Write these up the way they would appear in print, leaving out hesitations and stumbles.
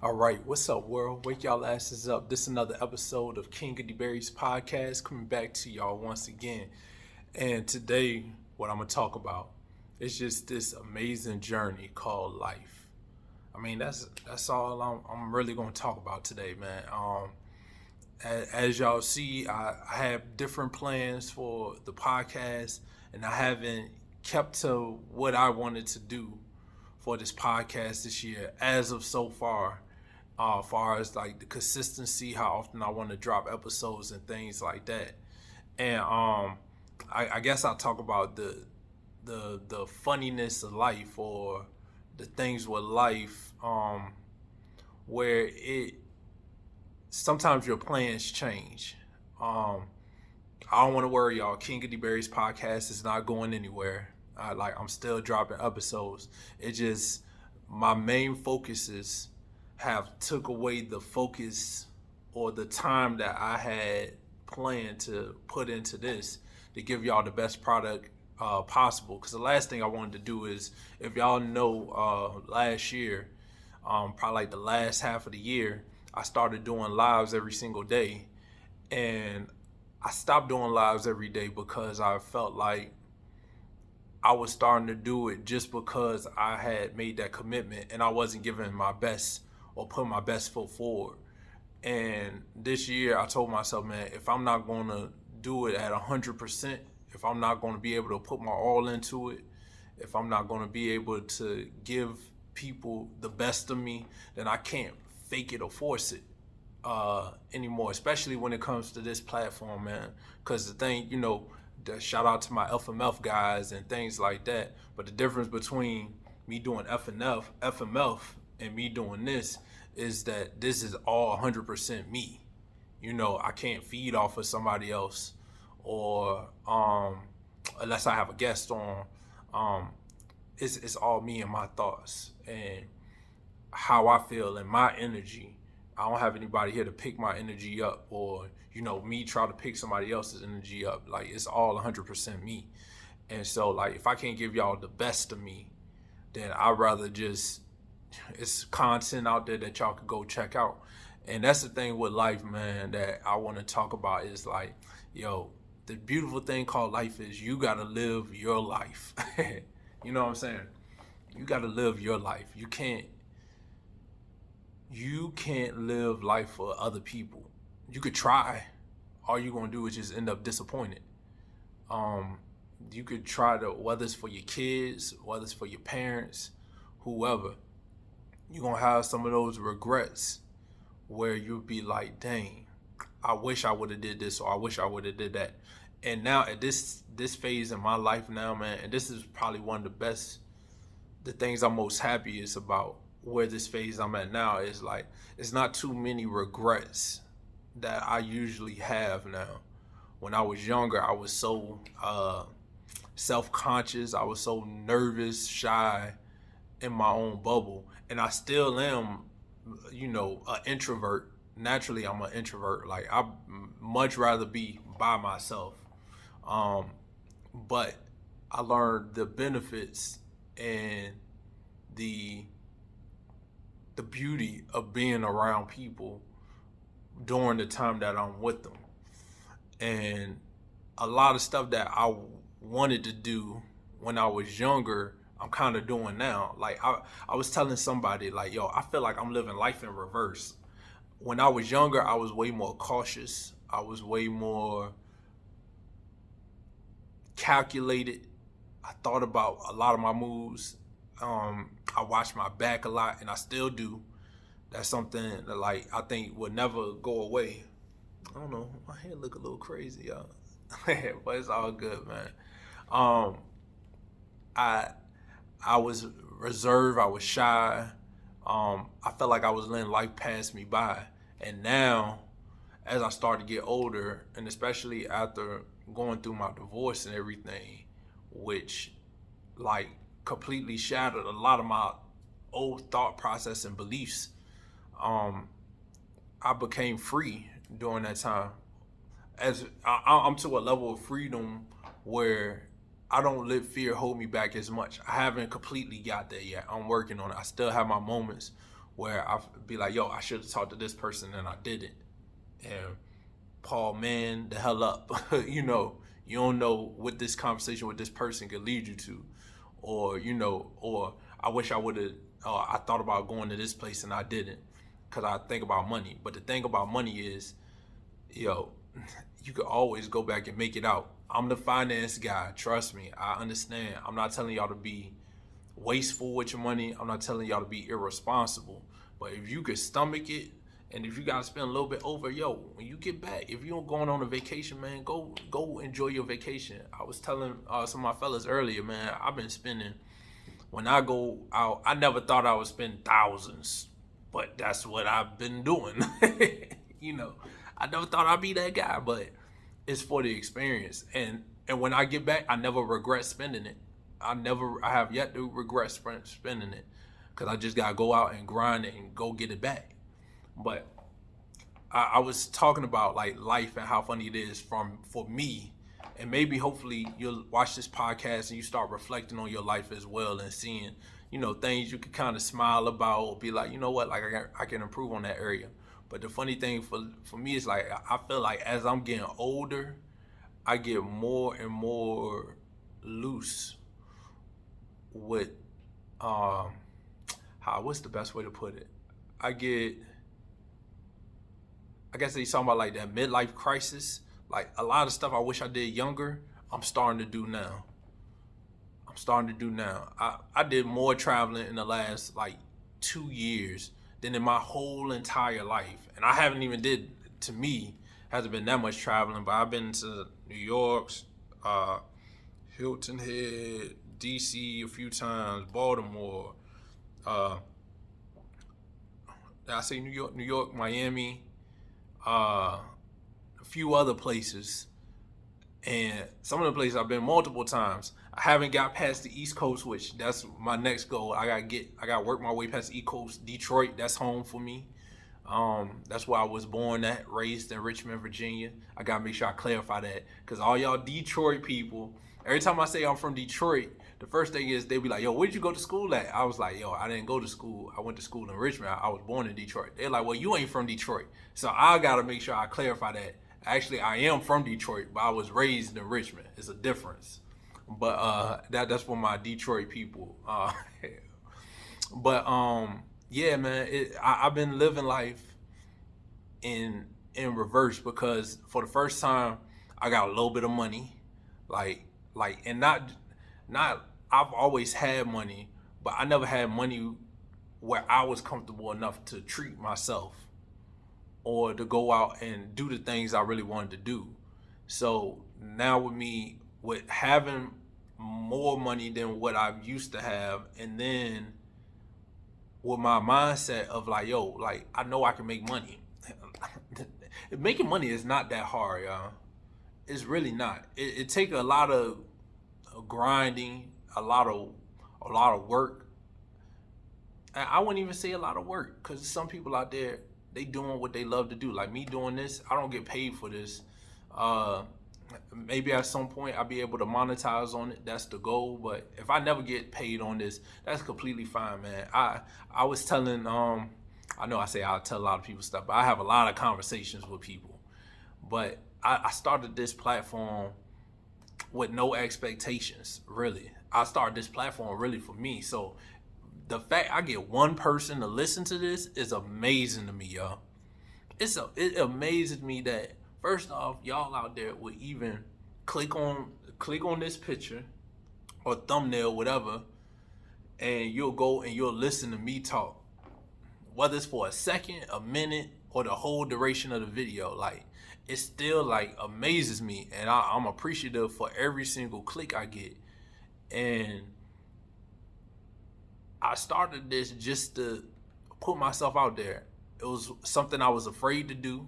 All right, what's up, world? Wake y'all asses up. This is another episode of King of the Berries podcast coming back to y'all once again. And today, what I'm gonna talk about is just this amazing journey called life. I mean, that's all I'm really gonna talk about today, man. As y'all see, I have different plans for the podcast, and I haven't kept to what I wanted to do for this podcast this year as of so far. Far as like the consistency, how often I want to drop episodes and things like that. And I guess I'll talk about the funniness of life, or the things with life, where it sometimes your plans change. I don't want to worry y'all. King of the Berries podcast is not going anywhere. I'm still dropping episodes. It just, my main focuses have took away the focus or the time that I had planned to put into this to give y'all the best product possible. Because the last thing I wanted to do is, if y'all know, last year, probably like the last half of the year, I started doing lives every single day. And I stopped doing lives every day because I felt like I was starting to do it just because I had made that commitment and I wasn't giving my best or putting my best foot forward. And this year I told myself, man, if I'm not going to do it at 100%, if I'm not going to be able to put my all into it, if I'm not going to be able to give people the best of me, then I can't fake it or force it anymore, especially when it comes to this platform, man. Because the thing, shout out to my FMF guys and things like that. But the difference between me doing FMF, and me doing this is that this is all 100% me. I can't feed off of somebody else, or unless I have a guest on. It's all me and my thoughts and how I feel and my energy. I don't have anybody here to pick my energy up, or me try to pick somebody else's energy up. Like, it's all 100% me. And so, like, if I can't give y'all the best of me, then I'd rather just, it's content out there that y'all could go check out. And that's the thing with life, man, that I want to talk about is like, the beautiful thing called life is you got to live your life. You know what I'm saying? You got to live your life. You can't live life for other people. You could try. All you're going to do is just end up disappointed. You could try to, whether it's for your kids, whether it's for your parents, whoever, you're going to have some of those regrets where you'll be like, dang, I wish I would have did this, or I wish I would have did that. And now at this phase in my life now, man, and this is probably one of the things I'm most happiest about, where this phase I'm at now is like, it's not too many regrets that I usually have now. When I was younger, I was so self-conscious. I was so nervous, shy in my own bubble. And I still am, an introvert. Naturally, I'm an introvert. Like, I much rather be by myself. But I learned the benefits and the beauty of being around people during the time that I'm with them. And a lot of stuff that I wanted to do when I was younger, I'm kind of doing now. Like, I was telling somebody, like, I feel like I'm living life in reverse. When I was younger, I was way more cautious. I was way more calculated. I thought about a lot of my moves. I watch my back a lot, and I still do. That's something that, like, I think will never go away. I don't know, my hair look a little crazy, y'all. But it's all good, man. I was reserved, I was shy. I felt like I was letting life pass me by. And now, as I start to get older, and especially after going through my divorce and everything, which, like, completely shattered a lot of my old thought process and beliefs, I became free during that time. As I'm to a level of freedom where I don't let fear hold me back as much. I haven't completely got there yet. I'm working on it. I still have my moments where I be like, yo, I should have talked to this person and I didn't. And Paul, man, the hell up. You don't know what this conversation with this person could lead you to. Or I wish I would have, I thought about going to this place and I didn't because I think about money. But the thing about money is, yo, you could always go back and make it out. I'm the finance guy. Trust me. I understand. I'm not telling y'all to be wasteful with your money. I'm not telling y'all to be irresponsible. But if you could stomach it, and if you gotta spend a little bit over, yo, when you get back, if you're going on a vacation, man, go enjoy your vacation. I was telling some of my fellas earlier, man, I've been spending, when I go out, I never thought I would spend thousands, but that's what I've been doing. I never thought I'd be that guy, but it's for the experience. And when I get back, I never regret spending it. I have yet to regret spending it, because I just gotta go out and grind it and go get it back. But I was talking about like life and how funny it is for me, and maybe hopefully you'll watch this podcast and you start reflecting on your life as well and seeing, things you can kind of smile about or be like, you know what, like I can improve on that area. But the funny thing for me is like I feel like as I'm getting older, I get more and more loose with what's the best way to put it? I guess he's talking about like that midlife crisis. Like a lot of stuff I wish I did younger, I'm starting to do now. I did more traveling in the last like 2 years than in my whole entire life. And I haven't even hasn't been that much traveling, but I've been to New York, Hilton Head, DC a few times, Baltimore, did I say New York, Miami, a few other places, and some of the places I've been multiple times. I haven't got past the East Coast, which that's my next goal. I gotta work my way past the East Coast. Detroit, that's home for me. That's where I was born at, raised in Richmond, Virginia. I gotta make sure I clarify that, because all y'all Detroit people, every time I say I'm from Detroit, the first thing is they be like, yo, where'd you go to school at? I was like, yo, I didn't go to school. I went to school in Richmond. I was born in Detroit. They're like, well, you ain't from Detroit. So I got to make sure I clarify that. Actually, I am from Detroit, but I was raised in Richmond. It's a difference. But that's for my Detroit people. Yeah, man, I've been living life in reverse, because for the first time, I got a little bit of money. And not I've always had money, but I never had money where I was comfortable enough to treat myself or to go out and do the things I really wanted to do. So now with having more money than what I used to have, and then with my mindset of like, yo, like I know I can make money. Making money is not that hard, y'all. It's really not. It takes a lot of grinding, a lot of work. And I wouldn't even say a lot of work, because some people out there, they doing what they love to do. Like me doing this, I don't get paid for this. Maybe at some point I'll be able to monetize on it. That's the goal. But if I never get paid on this, that's completely fine, man. I was telling, I know I say I'll tell a lot of people stuff, but I have a lot of conversations with people. But I started this platform with no expectations, really. I started this platform really for me. So the fact I get one person to listen to this is amazing to me, y'all. It amazes me that, first off, y'all out there would even click on this picture or thumbnail, whatever, and you'll go and you'll listen to me talk, whether it's for a second, a minute, or the whole duration of the video. Like, it still like amazes me, and I'm appreciative for every single click I get. And I started this just to put myself out there. It was something I was afraid to do.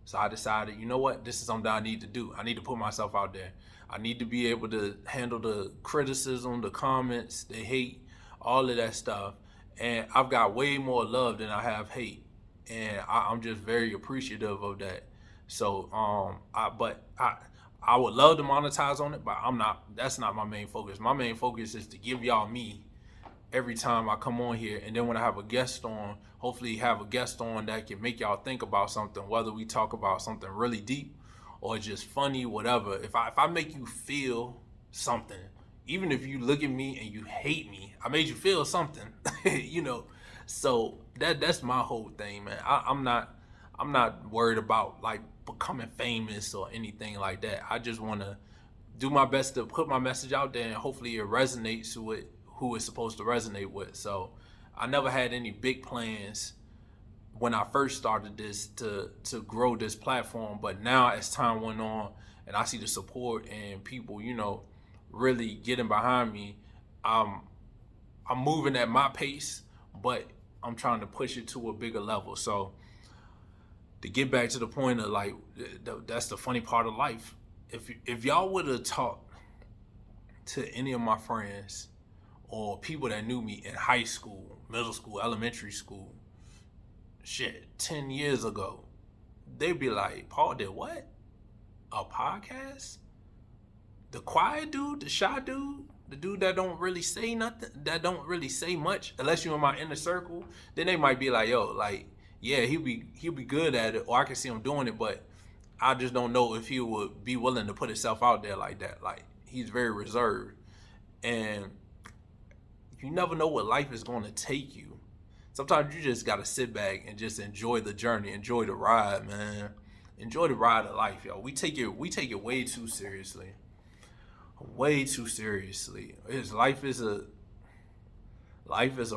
So I decided, you know what? This is something I need to do. I need to put myself out there. I need to be able to handle the criticism, the comments, the hate, all of that stuff. And I've got way more love than I have hate. And I'm just very appreciative of that. So, I would love to monetize on it, but that's not my main focus. My main focus is to give y'all me every time I come on here. And then when I have a guest on, hopefully have a guest on that can make y'all think about something, whether we talk about something really deep or just funny, whatever. If I make you feel something, even if you look at me and you hate me, I made you feel something, you know. So that's my whole thing, man. I'm not worried about like becoming famous or anything like that. I just want to do my best to put my message out there, and hopefully it resonates with who it's supposed to resonate with. So I never had any big plans when I first started this to grow this platform, but now as time went on and I see the support and people, you know, really getting behind me, I'm moving at my pace, but I'm trying to push it to a bigger level. So to get back to the point of like, that's the funny part of life. If y'all would have talked to any of my friends or people that knew me in high school, middle school, elementary school, 10 years ago, they'd be like, Paul did what? A podcast? The quiet dude, the shy dude, the dude that don't really say nothing, that don't really say much, unless you're in my inner circle, then they might be like, yo, like, yeah, he'll be good at it, or I can see him doing it, but I just don't know if he would be willing to put himself out there like that. Like, he's very reserved. And you never know what life is going to take you. Sometimes you just got to sit back and just enjoy the journey, enjoy the ride, man. Enjoy the ride of life, yo. We take it way too seriously. Way too seriously. Life is a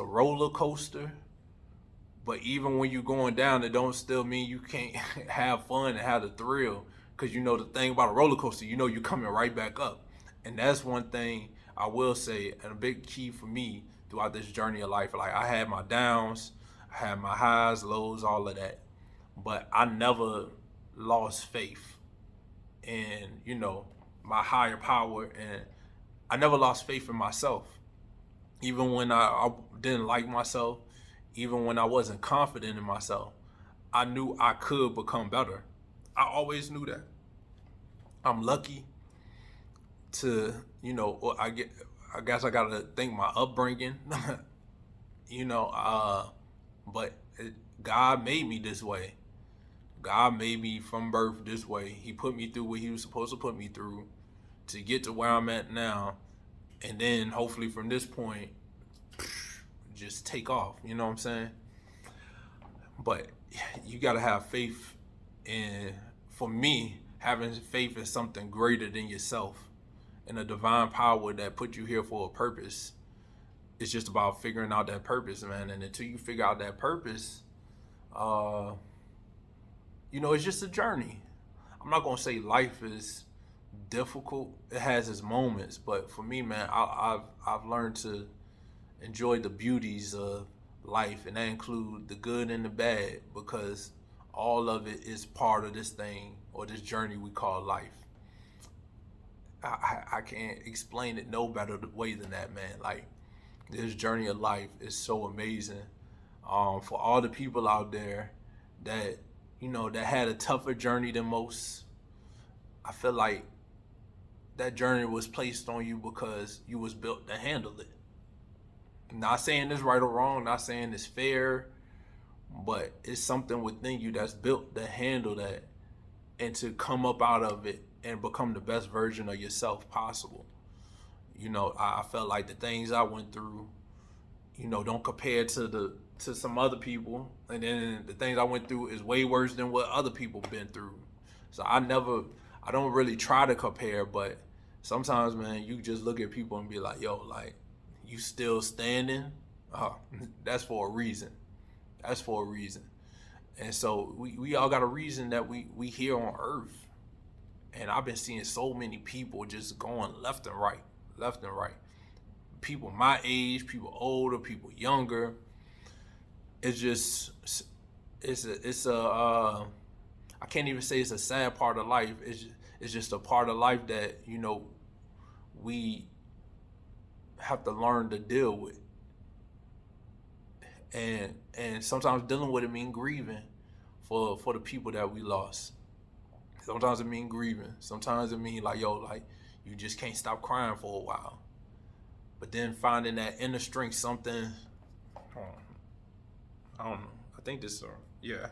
roller coaster. But even when you're going down, it don't still mean you can't have fun and have the thrill. Because you know the thing about a roller coaster, you know you're coming right back up. And that's one thing I will say, and a big key for me throughout this journey of life. Like, I had my downs, I had my highs, lows, all of that. But I never lost faith in, you know, my higher power. And I never lost faith in myself. Even when I didn't like myself, even when I wasn't confident in myself, I knew I could become better. I always knew that. I'm lucky to, you know, I guess I gotta thank my upbringing, you know, but God made me this way. God made me from birth this way. He put me through what he was supposed to put me through to get to where I'm at now. And then hopefully from this point, just take off, you know what I'm saying? But you gotta have faith in, for me, having faith in something greater than yourself, in a divine power that put you here for a purpose. It's just about figuring out that purpose, man. And until you figure out that purpose, you know, it's just a journey. I'm not gonna say life is difficult. It has its moments, but for me, man, I've learned to enjoy the beauties of life, and that include the good and the bad, because all of it is part of this thing or this journey we call life. I can't explain it no better way than that, man. Like, this journey of life is so amazing. For all the people out there that, you know, that had a tougher journey than most, I feel like that journey was placed on you because you was built to handle it. Not saying it's right or wrong, not saying it's fair, but it's something within you that's built to handle that and to come up out of it and become the best version of yourself possible. You know, I felt like the things I went through, you know, don't compare to some other people, and then the things I went through is way worse than what other people been through. So I don't really try to compare, but sometimes, man, you just look at people and be like, yo, like, you still standing? That's for a reason. That's for a reason. And so we all got a reason that we here on earth. And I've been seeing so many people just going left and right. People my age, people older, people younger. It's just, I can't even say it's a sad part of life. It's just a part of life that, you know, we have to learn to deal with. And sometimes dealing with it means grieving for the people that we lost. Sometimes it means grieving. Sometimes it means like, yo, like, you just can't stop crying for a while. but then finding that inner strength, something, I don't know. I think this, yeah.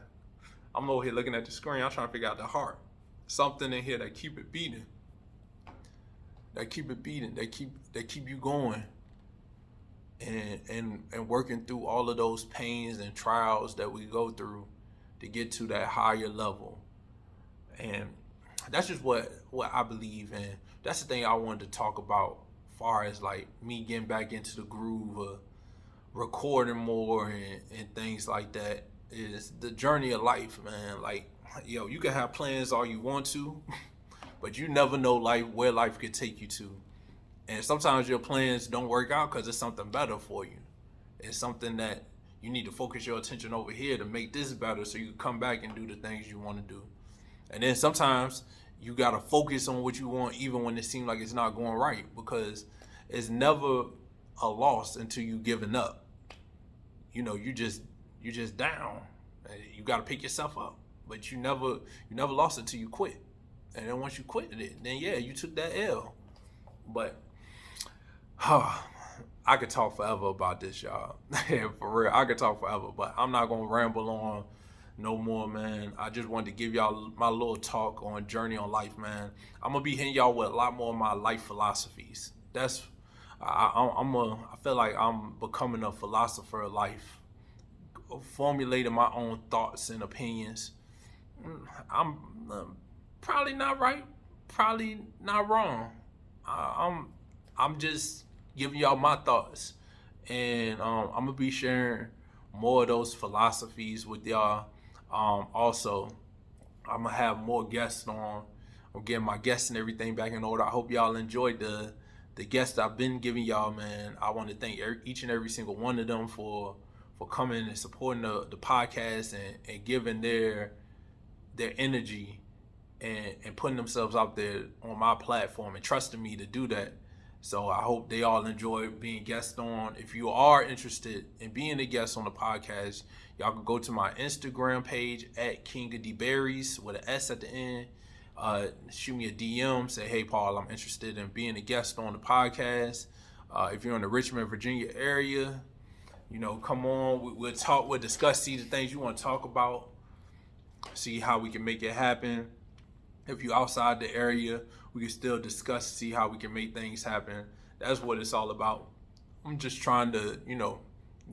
I'm over here looking at the screen. I'm trying to figure out the heart. Something in here that keep it beating. That keep it beating. That keep you going. And working through all of those pains and trials that we go through to get to that higher level. And that's just what I believe in. That's the thing I wanted to talk about, as far as like me getting back into the groove of recording more and things like that, is the journey of life, man. Like, yo, you can have plans all you want to, but you never know where life could take you to. And sometimes your plans don't work out because it's something better for you. It's something that you need to focus your attention over here to make this better so you can come back and do the things you want to do. And then sometimes you got to focus on what you want even when it seems like it's not going right, because it's never a loss until you giving up. You know, you just down. You got to pick yourself up. But you never lost it till you quit. And then once you quit it, then yeah, you took that L. But I could talk forever about this, y'all. Yeah, for real, I could talk forever, but I'm not gonna ramble on no more, man. I just wanted to give y'all my little talk on journey on life, man. I'm gonna be hitting y'all with a lot more of my life philosophies. That's I feel like I'm becoming a philosopher of life, formulating my own thoughts and opinions. I'm probably not right, probably not wrong. I'm just giving y'all my thoughts, and I'm gonna be sharing more of those philosophies with y'all. Also, I'm gonna have more guests on. I'm getting my guests and everything back in order. I hope y'all enjoyed the guests I've been giving y'all, man. I want to thank each and every single one of them for coming and supporting the podcast and giving their energy and putting themselves out there on my platform and trusting me to do that. So I hope they all enjoy being guests on. If you are interested in being a guest on the podcast, y'all can go to my Instagram page at King of D Berries with an S at the end. Shoot me a DM, say, hey, Paul, I'm interested in being a guest on the podcast. If you're in the Richmond, Virginia area, you know, come on. We'll talk, we'll discuss, see the things you want to talk about, see how we can make it happen. If you're outside the area, we can still discuss, see how we can make things happen. That's what it's all about. I'm just trying to, you know,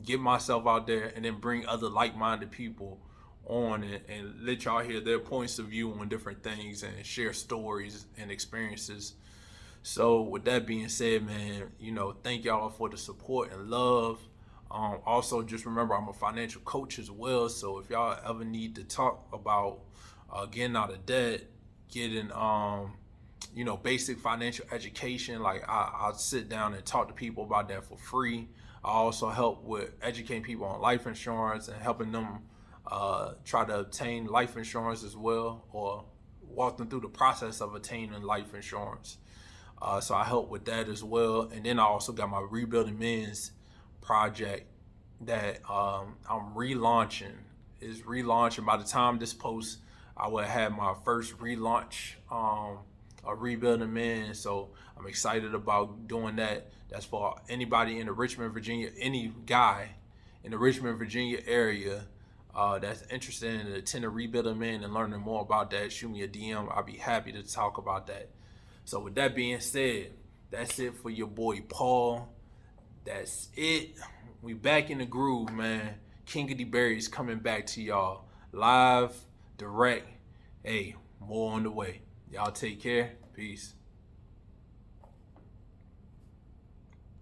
get myself out there and then bring other like-minded people on and let y'all hear their points of view on different things and share stories and experiences. So with that being said, man, you know, thank y'all for the support and love. Also, just remember, I'm a financial coach as well. So if y'all ever need to talk about getting out of debt, getting you know, basic financial education, like I'll sit down and talk to people about that for free. I also help with educating people on life insurance and helping them try to obtain life insurance as well, or walk them through the process of attaining life insurance. So I help with that as well. And then I also got my Rebuilding Men's project that I'm relaunching. Is relaunching. By the time this post, I will have my first relaunch of Rebuilding Men. So I'm excited about doing that. That's for anybody in the Richmond, Virginia, any guy in the Richmond, Virginia area that's interested in attending Rebuilding Men and learning more about that. Shoot me a DM. I'll be happy to talk about that. So with that being said, that's it for your boy Paul. That's it. We back in the groove, man. King of D Berries coming back to y'all live, direct. Hey, more on the way. Y'all take care. Peace.